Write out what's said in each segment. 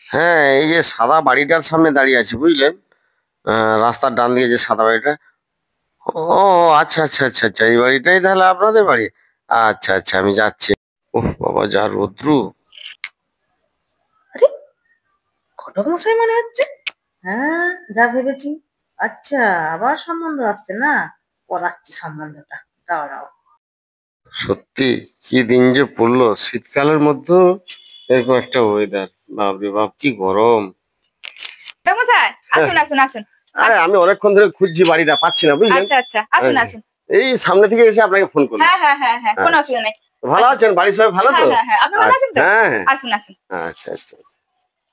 হ্যাঁ, এই যে সাদা বাড়িটার সামনে দাঁড়িয়ে আছি বুঝলেন। রাস্তার ডান দিকে যে সাদা বাড়িটা। ও আচ্ছা আচ্ছা আচ্ছা আচ্ছা, এই বাড়িটাই তাহলে আপনাদের বাড়ি। আচ্ছা আচ্ছা, আমি যাচ্ছি। ওহ বাবা, যা রৌদ্রু। আরে, ঘটক মশাই মনে হচ্ছে। হ্যাঁ, যা ভেবেছি। আচ্ছা, আবার সম্বন্ধ আসছে না? পড়াচ্ছি সম্বন্ধটা। দাঁড়াও। সত্যি কি দিন যে পড়লো, শীতকালের মধ্যে এরকম একটা ওয়েদার। বাপরে বাপ, কি গরম। ঘটক মশাই, হ্যাঁ, আসুন আসুন আসুন। আরে আসুন। আমি অনেকক্ষণ ধরে খুঁজছি, বাড়িটা পাচ্ছি না বুঝলেন। আচ্ছা আচ্ছা, আসুন আচ্ছা, আসুন। এই সামনে থেকে এসে আপনাকে ফোন করলাম। হ্যাঁ হ্যাঁ হ্যাঁ হ্যাঁ, কোনো আচ্ছা, অসুবিধা নেই। ভালো আসুন। আছেন? বাড়ির সবাই ভালো হ্যাঁ তো? হ্যাঁ হ্যাঁ, আপনি ভালো আচ্ছা, আছেন তো? হ্যাঁ আসুন আসুন। হ্যাঁ, আচ্ছা আচ্ছা আচ্ছা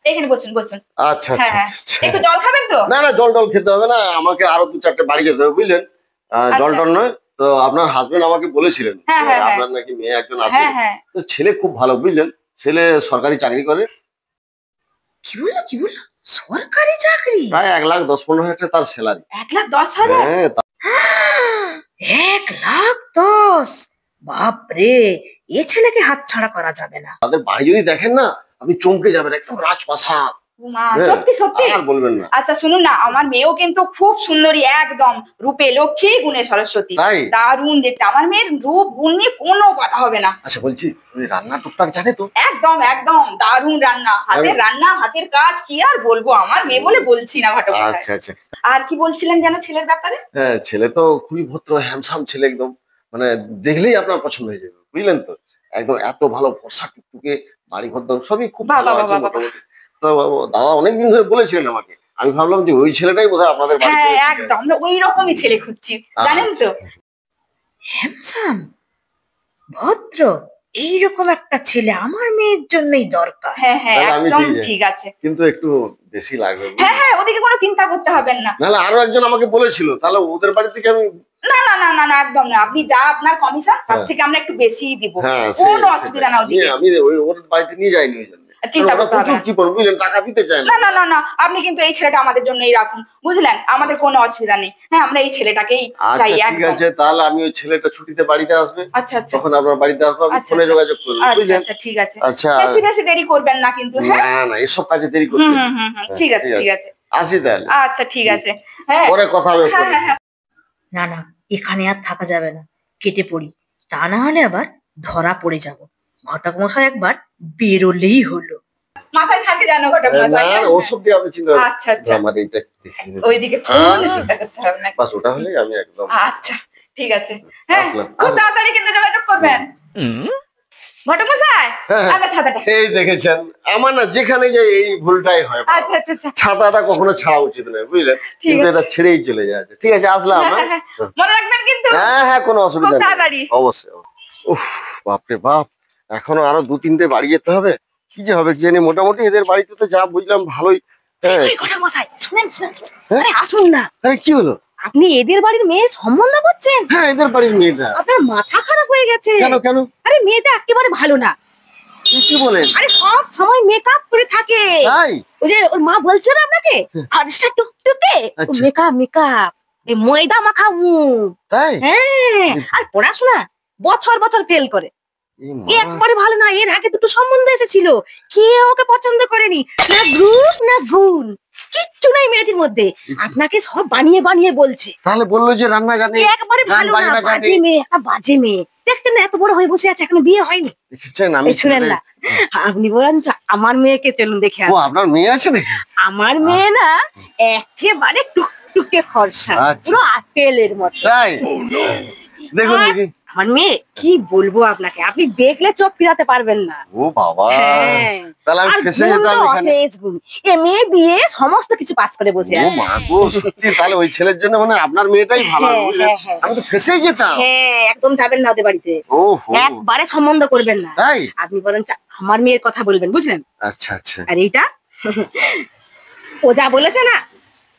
এখানে বসুন বসুন। আচ্ছা হ্যাঁ আচ্ছা হ্যাঁ, আচ্ছা আচ্ছা। একটু জল খাবেন তো? না না, জল টল খেতে হবে না, আমাকে আরো দু চারটে বাড়ি যেতে হবে বুঝলেন। জল আচ্ছা। টল নয়। তো আপনার হাজবেন্ড আমাকে বলেছিলেন হ্যাঁ যে হ্যাঁ হ্যাঁ আপনার নাকি মেয়ে একজন আছে। হ্যাঁ হ্যাঁ। তো ছেলে খুব ভালো বুঝলেন। ছেলে সরকারি চাকরি করে। কি বললো কি বললো? সরকারি চাকরি? প্রায় 1,10-15 হাজার তার স্যালারি। 1,10,000? হ্যাঁ এক লাখ দশ? বাপরে, এ ছেলেকে হাতছাড়া করা যাবে না। তাদের বাড়ি যদি দেখেন না, আপনি চমকে যাবেন, একদম রাজপ্রাসাদ। মা, হ্যাঁ, সত্যি সত্যি? আর বলবেন না। আচ্ছা শুনুন না, আমার মেয়েও কিন্তু খুব সুন্দরী, একদম রূপে লক্ষ্মী গুণে সরস্বতী। তাই? দারুণ দেখতে, আমার মেয়ের রূপ গুণ নিয়ে কোনো কথা হবে না। আচ্ছা বলছি, ওই রান্না টুকটাক জানে তো? একদম একদম দারুণ রান্না, হাতের রান্না, হাতের কাজ কি আর বলবো, আমার মেয়ে বলে বলছি না ঘটক মশাই। আচ্ছা আচ্ছা। আর কি বলছিলেন যেন ছেলের ব্যাপারে? হ্যাঁ, ছেলে তো খুবই ভদ্র হ্যান্ডসাম ছেলে একদম। মানে দেখলেই আপনার পছন্দ হয়ে যাবে বুঝলেন তো। একদম এত ভালো ফর্সা টুকটুকে, বাড়ি ঘর দর সবই খুব বাহ ভালো বাহ বাহ আছে বাহ বাহ। মোটামুটি। তো দাদা অনেকদিন ধরে বলেছিলেন আমাকে, আমি ভাবলাম যে ওই ছেলেটাই বোধহয় আপনাদের বাড়িতে হ্যাঁ ঠিক আছে। একদম, আমরা ওই রকমই ছেলে খুঁজছি, জানেন আচ্ছা। তো। হ্যান্ডসাম, ভদ্র, এইরকম একটা ছেলে আমার মেয়ের জন্যই দরকার। হ্যাঁ হ্যাঁ, তাহলে আমি একদম ঠিক ঠিক আছে। কিন্তু একটু বেশি লাগবে হ্যাঁ বুঝলেন। হ্যাঁ, ওদিকে কোনো চিন্তা করতে হবেন না। নাহলে আরো একজন আমাকে বলেছিল, তাহলে ওদের বাড়ি থেকে আমি। না না না না না, একদম না, আপনি যা আপনার কমিশন তার হ্যাঁ থেকে আমরা একটু বেশিই দিব। হ্যাঁ, কোনো সেটাই অসুবিধা না আমি ওদিকে। আমি ওই ওর বাড়িতে নিয়ে যাইনি ওই জন্য। চিন্তা ওরা করতে হবে প্রচুর না। কি বুঝলেন, টাকা দিতে চায় না। না না না না, আপনি কিন্তু এই ছেলেটা আমাদের জন্যই রাখুন, বুঝলেন, আমাদের কোনো অসুবিধা নেই। হ্যাঁ, আমরা এই ছেলেটাকেই চাই আচ্ছা ঠিক একদম। আছে, তাহলে আমি ওই ছেলেটা ছুটিতে বাড়িতে আসবে, আচ্ছা আচ্ছা তখন আপনার বাড়িতে আসবো, আমি আচ্ছা ফোনে আচ্ছা যোগাযোগ করবো আচ্ছা বুঝলেন। আচ্ছা, ঠিক আছে। আচ্ছা। বেশি বেশি দেরি করবেন না কিন্তু, হ্যাঁ। না না, এসব কাজে দেরি হুম করতে হুম নেই। হুম হুম, হ্যাঁ ঠিক আছে ঠিক ঠিক আছে, আছে। আসি তাহলে। আচ্ছা ঠিক আছে। হ্যাঁ পরে কথা হবে হ্যাঁ পরে। হ্যাঁ হ্যাঁ। না না, এখানে আর থাকা যাবে না, কেটে পড়ি, তা না হলে আবার ধরা পড়ে যাব। ঘটক মশাই একবার বেরোলেই হলো। মাথায় থাকে জানো ঘটক না মশাই। না, ওসব দিয়ে আপনি চিন্তা করবেন না। আচ্ছা আচ্ছা, আমার এইটা দেখে নিন। ওইদিকে কোনো চিন্তা করতে হবে না। বাস ওটা হলেই আমি একদম। আচ্ছা ঠিক আছে। হ্যাঁ, আসলাম খুব আসলাম। তাড়াতাড়ি কিন্তু যোগাযোগ করবেন। ঘটক মশাই, হ্যাঁ হ্যাঁ, আপনার ছাতাটা। এই দেখেছেন, আমার না যেখানে যাই এই ভুলটাই হয় বাবা। আচ্ছা আচ্ছা আচ্ছা, ছাতাটা কখনো ছাড়া উচিত নয় বুঝলেন, ঠিক কিন্তু আছে। এটা ছেড়েই চলে যাচ্ছে। ঠিক আছে, আসলাম। হ্যাঁ হ্যাঁ হ্যাঁ হ্যাঁ, মনে রাখবেন কিন্তু। হ্যাঁ হ্যাঁ, কোনো খুব অসুবিধা নেই, তাড়াতাড়ি। অবশ্যই। উফ, বাপরে বাপ, এখনো আরো দু তিনটে বাড়ি যেতে হবে। কি যে হবে জেনে, মোটামুটি এদের বাড়িতে তো যা বুঝলাম ভালোই। হ্যাঁ এই ঘটক মশাই, শুনেন শুনেন। হ্যাঁ? আরে আসুন না। আরে কি হলো? আপনি এদের বাড়ির মেয়ে সম্বন্ধ করছেন? হ্যাঁ, এদের বাড়ির মেয়েটা। আপনার মাথা খারাপ হয়ে গেছে। কেন কেন? আরে মেয়েটা একেবারে ভালো না। কি বলেন? আরে সব সময় মেকআপ করে থাকে। তাই? ওই যে ওর মা বলছে না আপনাকে, ফর্সা টুকটুকে, আচ্ছা। মেকআপ মেকআপ, এই ময়দা মাখা মুখ। তাই? হ্যাঁ, আর পড়াশোনা বছর বছর ফেল করে। এ মা। একবারে ভালো না। এর আগে দুটো সম্বন্ধ এসেছিল, কেউ ওকে পছন্দ করেনি, না গ্রুপ না গুণ, কিচ্ছু নাই মেয়েটির মধ্যে। আপনাকে সব বানিয়ে বানিয়ে বলছে। তাহলে বললো যে রান্না জানে, একবারে গান ভালো না, বাজনা জানে। বাজে মেয়ে, একটা বাজে মেয়ে। দেখছেন না, এত বড় হয়ে বসে আছে, এখনো বিয়ে হয়নি। দেখেছেন, আমি এই শুনেন না, আপনি বরঞ্চ আমার মেয়েকে চলুন দেখে ও আসুন। আপনার মেয়ে আছে নাকি? আমার মেয়ে না একেবারে টুকটুকে ফর্সা, আচ্ছা। পুরো আপেলের মতো। তাই? দেখুন আর দেখি। আমার মেয়ে কি বলবো আপনাকে, আপনি দেখলে চোখ ফিরাতে পারবেন না। ও বাবা, হ্যাঁ, তাহলে আমি আর ফেসে গুণ তো যেতাম এখানে। অশেষ গুণ। এ মেয়ে বিয়ে সমস্ত কিছু পাস করে বসে ও আছে। মা গো, সত্যি তাহলে ওই ছেলের জন্য মানে আপনার মেয়েটাই ভালো হ্যাঁ, বুঝলেন। হ্যাঁ, হ্যাঁ। আমি তো ফেসেই যেতাম। হ্যাঁ, একদম যাবেন না ওদের বাড়িতে, ওহো। একবারে সম্বন্ধ করবেন না। তাই? আপনি বরঞ্চ আমার মেয়ের কথা বলবেন, বুঝলেন। আচ্ছা আচ্ছা। আর এইটা ও যা বলেছে না,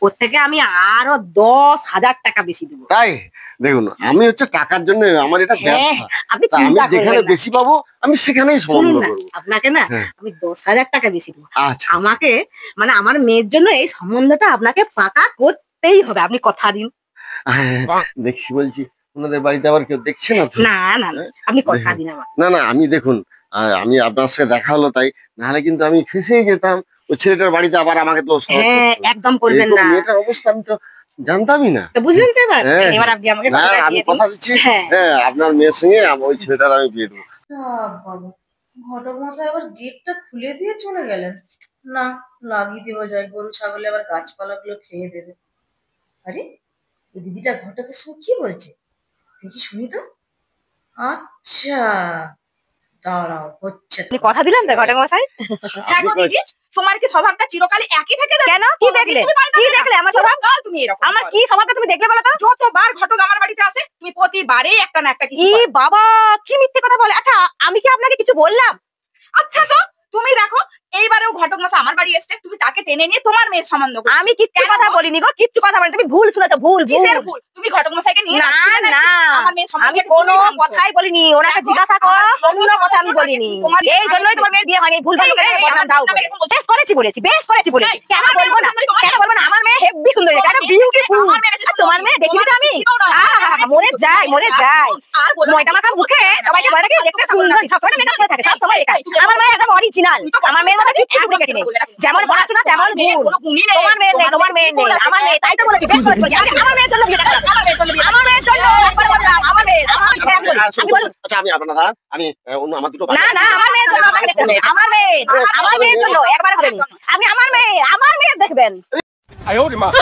ওর থেকে আমি আরো 10,000 টাকা বেশি দেবো। তাই? দেখুন, আমি হচ্ছে টাকার জন্য, আমার এটা হ্যাঁ, ব্যবসা। আপনি তা আমি চিন্তা যেখানে করবেন না। বেশি পাবো আমি সেখানেই শুনুন সম্বন্ধ না, করবো। আপনাকে না হ্যাঁ। আমি 10,000 টাকা বেশি দেবো। আচ্ছা আমাকে মানে আমার মেয়ের জন্য এই সম্বন্ধটা আপনাকে পাকা করতেই হবে, আপনি কথা দিন। হ্যাঁ, দেখছি বলছি, ওনাদের বাড়িতে আবার কেউ দেখছে না তো? না না না, হ্যাঁ? আপনি কথা দেখুন। দিন আমার। না না, আমি দেখুন, আমি আপনার সাথে দেখা হলো তাই, নাহলে কিন্তু আমি ফেসেই যেতাম। ওই ছেলেটার বাড়িতে আবার আমাকে তো হ্যাঁ একদম করবেন না। মেয়েটার অবস্থা আমি তো জানতামই না। তো বুঝলেন তো এবার? হ্যাঁ, এবার আপনি আমাকে না কথাটা আমি দিয়ে দিন। কথা দিচ্ছি, হ্যাঁ। হ্যাঁ আপনার মেয়ের সঙ্গে ওই ছেলেটার আমি বিয়ে দেবো। বাবা, ঘটক মশাই আবার গেটটা খুলে দিয়ে চলে গেলেন। না, লাগিয়ে দেওয়া যায়, গরু ছাগলে আবার গাছপালা গুলো খেয়ে দেবে। আরে এই দিদিটা ঘটকের সঙ্গে কি বলছে, দেখি শুনি তো। আচ্ছা দাঁড়াও, হচ্ছে তো। আপনি কথা দিলেন তো ঘটক মশাই? হ্যাঁ গো দিদি, তোমার কি স্বভাবটা চিরকালই একই থেকে যাবে? কেন? কি দেখলে? কি দেখলে আমার স্বভাব? তুমি এরকম আমার কি স্বভাবটা তুমি দেখলে বলো তো? যতবার ঘটক আমার বাড়িতে আসে তুমি প্রতিবারই একটা না একটা কিছু ই করো। বাবা, কি মিথ্যে কথা বলে। আচ্ছা আমি কি আপনাকে কিছু বললাম? আচ্ছা তো তুমি দেখো, এইবারেও ঘটক মশাই আমার বাড়ি এসেছে, তুমি তাকে টেনে নিয়ে তোমার মেয়ের সম্বন্ধ করছো। আমি কিচ্ছু কেন কথা গো? বলিনি গো, কিচ্ছু কথা বলিনি। তুমি ভুল শুনেছো, ভুল কিসের ভুল। ভুল? তুমি ঘটক মশাইকে নিয়ে না আসছিলে না, নাকি? আমার মেয়ের সম্পর্কে আমি তুমি কোনো জানছো। কথাই বলিনি। ওনাকে দেখো, জিজ্ঞাসা করো, আমার কোনো জীবনের কথা আমি সম্পর্কে বলিনি। তোমার এই জন্যই তোমার মেয়ের বিয়ে হয়নি। ভুল ভাল লোকের এই, বদনাম দাও আমি করে। এরকম বলছি। বেশ করেছি বলেছি, বেশ করেছি বলেছি। এই, কেন আমার বলবো না? মেয়ের কেন বলবো না? আমার মেয়ে হেব্বি সুন্দর, তোমার কেন মেয়ে বিউটিফুল। আমার মেয়ে বেশি তোমার মেয়ে দেখিনি তো আমি? মরে যায়, মরে যায়। আর বলো না, ময়দা মাখা মুখে সবাইকে বলে নাকি দেখতে সুন্দর, সবসময় মেকআপ করে থাকে, সবসময় একাই। আমার মেয়ে একদম অরিজিনাল। আমার মেয়ের মধ্যে কিচ্ছু ডুপ্লিকেট নেই। যেমন পড়াশোনা তেমন গুণ। কোনো গুণই নেই। তোমার মেয়ের নেই, তোমার মেয়ের নেই। আমার মেয়ে, তাই তো বলেছি, বেশ করেছি বলেছি। আমার মেয়ের জন্য বিয়েটা করো। আমার মেয়ের জন্য বিয়ে, আমার মেয়ের জন্য একবার বললাম, আমার মেয়ে, আমার মেয়ে আমি বলি। আমি বলি, আচ্ছা আমি আপনার দাঁড়ান, আমি অন্য আমার দুটো না না, আমার মেয়ের জন্য আমাকে দেখতে হবে। আমার মেয়ে, আমার মেয়ের জন্য একবার হবেনি। আপনি আমার মেয়ে দেখবেন। 哎呦我的妈！